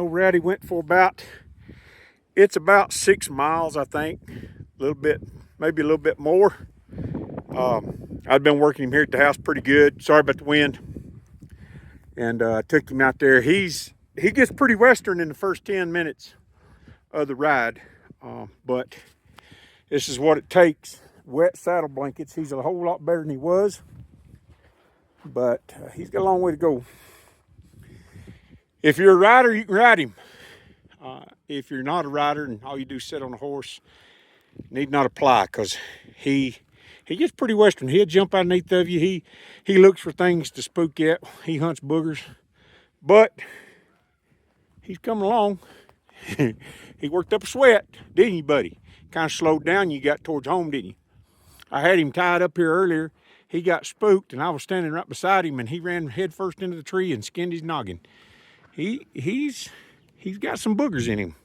old Ratty went for about, it's about 6 miles, I think. A little bit, maybe a little bit more. I've been working him here at the house pretty good. Sorry about the wind. And took him out there. He gets pretty western in the first 10 minutes of the ride. But this is what it takes. Wet saddle blankets. He's a whole lot better than he was. But he's got a long way to go. If you're a rider, you can ride him. If you're not a rider and all you do is sit on a horse, need not apply, because he gets pretty western. He'll jump underneath of you. He looks for things to spook you at. He hunts boogers. But he's coming along. He worked up a sweat, didn't you, buddy? Kind of slowed down. You got towards home, didn't you? I had him tied up here earlier. He got spooked, and I was standing right beside him, and he ran head first into the tree and skinned his noggin. He's got some boogers in him.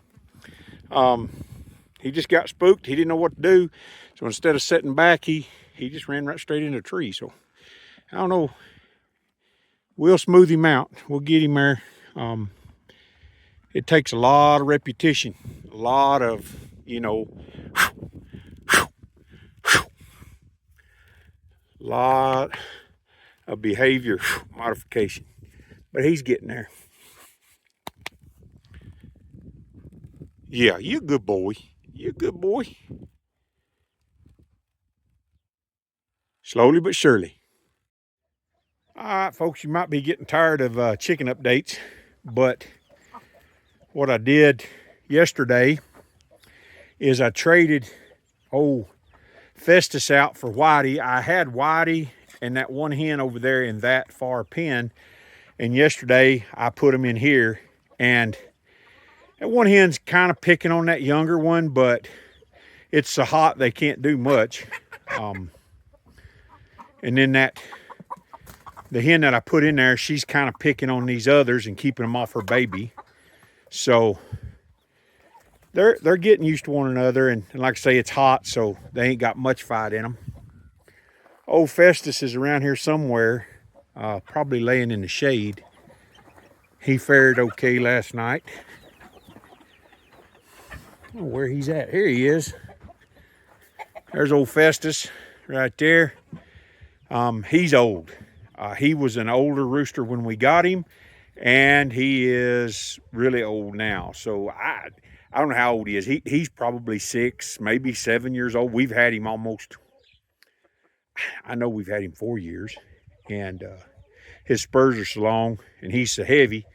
He just got spooked. He didn't know what to do. So instead of sitting back, he just ran right straight into a tree. So I don't know. We'll smooth him out. We'll get him there. It takes a lot of repetition, a lot of, lot of behavior modification. But he's getting there. Yeah, you're a good boy. You're a good boy. Slowly but surely. All right, folks, you might be getting tired of chicken updates, but what I did yesterday is I traded old Festus out for Whitey. I had Whitey and that one hen over there in that far pen, and yesterday I put them in here, and that one hen's kind of picking on that younger one, but it's so hot they can't do much. And then the hen that I put in there, she's kind of picking on these others and keeping them off her baby. So they're getting used to one another, and like I say, it's hot, so they ain't got much fight in them. Old Festus is around here somewhere, probably laying in the shade. He fared okay last night. I don't know where he's at. Here he is. There's old Festus right there. He's old. He was an older rooster when we got him, and he is really old now. So I don't know how old he is. He's probably 6, maybe 7 years old. We've had him almost, I know we've had him 4 years, and his spurs are so long, and he's so heavy.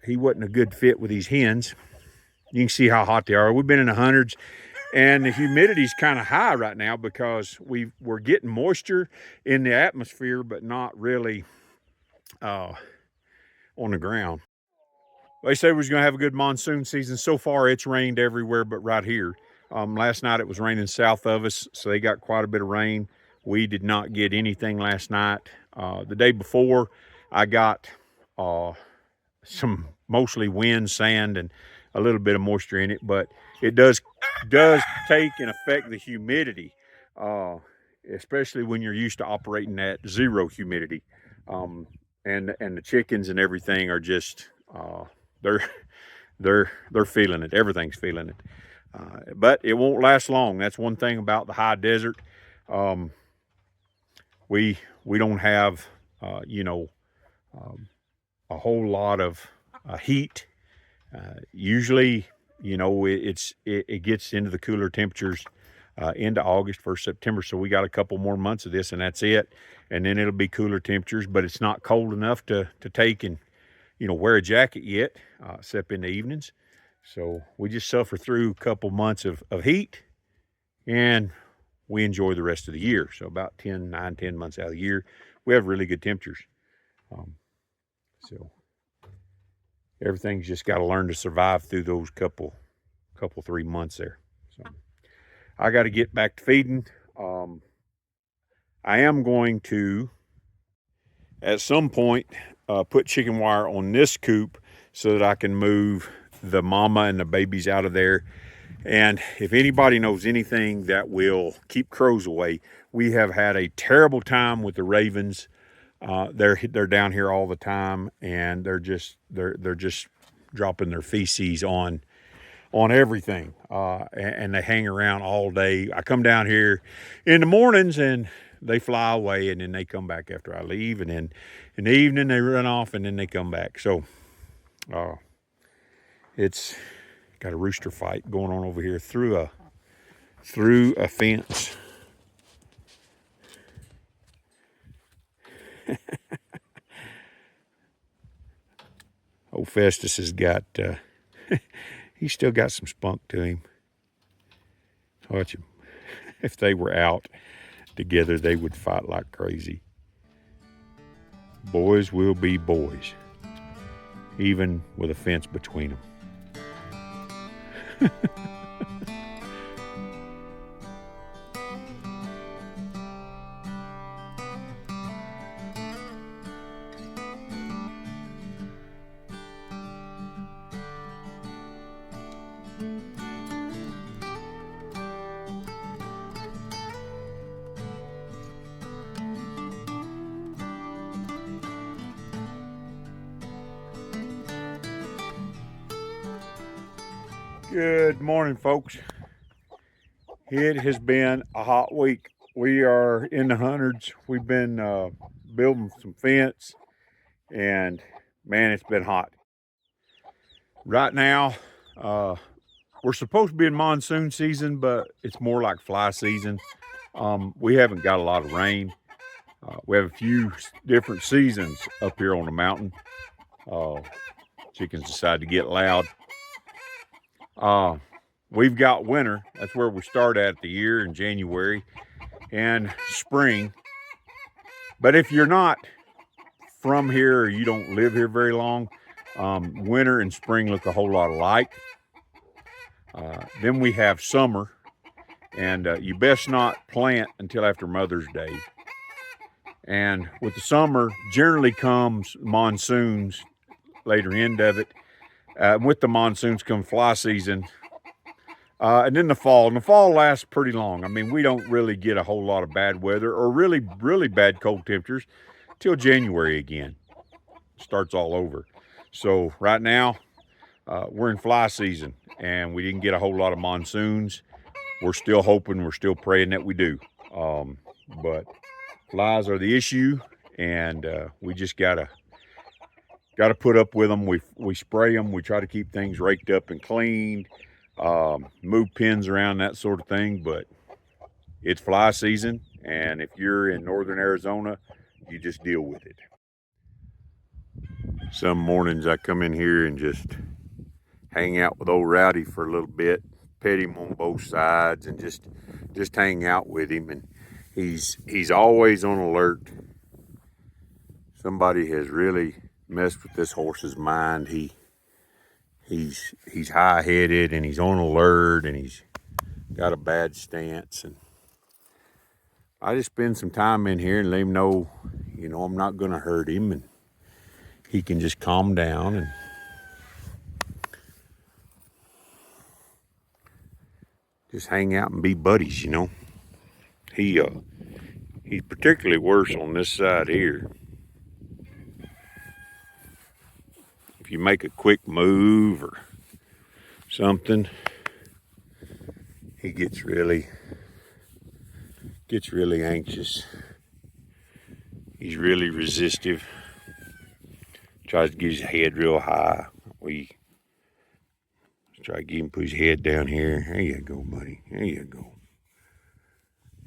He wasn't a good fit with these hens. You can see how hot they are. We've been in the hundreds, and the humidity's kind of high right now because we're getting moisture in the atmosphere, but not really on the ground. They say we was going to have a good monsoon season. So far, it's rained everywhere but right here. Last night, it was raining south of us, so they got quite a bit of rain. We did not get anything last night. The day before, I got some mostly wind, sand, and a little bit of moisture in it, but it does take and affect the humidity, especially when you're used to operating at zero humidity. And the chickens and everything are just they're feeling it. Everything's feeling it, but it won't last long. That's one thing about the high desert. We don't have a whole lot of heat. Usually, it gets into the cooler temperatures into August, 1st September. So we got a couple more months of this, and that's it. And then it'll be cooler temperatures, but it's not cold enough to take and, wear a jacket yet, except in the evenings. So we just suffer through a couple months of heat, and we enjoy the rest of the year. So about 10 months out of the year, we have really good temperatures. So everything's just got to learn to survive through those couple 3 months there. So I got to get back to feeding. I am going to, at some point, put chicken wire on this coop so that I can move the mama and the babies out of there. And if anybody knows anything that will keep crows away, we have had a terrible time with the ravens. They're down here all the time, and they're just dropping their feces on everything, and they hang around all day. I come down here in the mornings and they fly away, and then they come back after I leave, and then in the evening they run off, and then they come back. So it's got a rooster fight going on over here through a fence. Old Festus has got he's still got some spunk to him. Watch him. If they were out together, they would fight like crazy. Boys will be boys, even with a fence between them. Good morning, folks. It has been a hot week. We are in the hundreds. We've been building some fence, and man, it's been hot. Right now, we're supposed to be in monsoon season, but it's more like fly season. We haven't got a lot of rain. We have a few different seasons up here on the mountain. Chickens decide to get loud. We've got winter. That's where we start at the year in January, and spring. But if you're not from here or you don't live here very long, winter and spring look a whole lot alike. Then we have summer, and you best not plant until after Mother's Day. And with the summer generally comes monsoons, later end of it. With the monsoons come fly season, and then the fall. And the fall lasts pretty long. I mean, we don't really get a whole lot of bad weather or really, really bad cold temperatures till January again. Starts all over. So right now, we're in fly season, and we didn't get a whole lot of monsoons. We're still hoping, we're still praying that we do. But flies are the issue, and we just gotta put up with them. We spray them. We try to keep things raked up and cleaned, move pins around, that sort of thing. But it's fly season, and if you're in northern Arizona, you just deal with it. Some mornings I come in here and just hang out with old Rowdy for a little bit, pet him on both sides, and just hang out with him. And he's always on alert. Somebody has really messed with this horse's mind. He's high-headed, and he's on alert, and he's got a bad stance. And I just spend some time in here and let him know, you know, I'm not going to hurt him, and he can just calm down and just hang out and be buddies, you know. He's particularly worse on this side here. If you make a quick move or something, he gets really anxious. He's really resistive. Tries to get his head real high. We try to get him to put his head down here. There you go, buddy. There you go.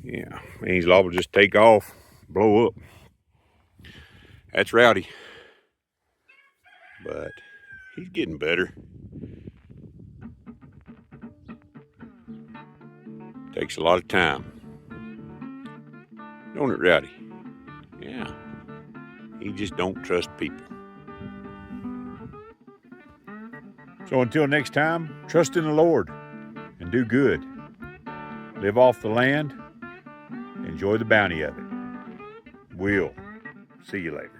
Yeah, and he's liable to just take off, blow up. That's Rowdy. But he's getting better. Takes a lot of time. Don't it, Rowdy? Yeah. He just don't trust people. So until next time, trust in the Lord and do good. Live off the land. Enjoy the bounty of it. We'll see you later.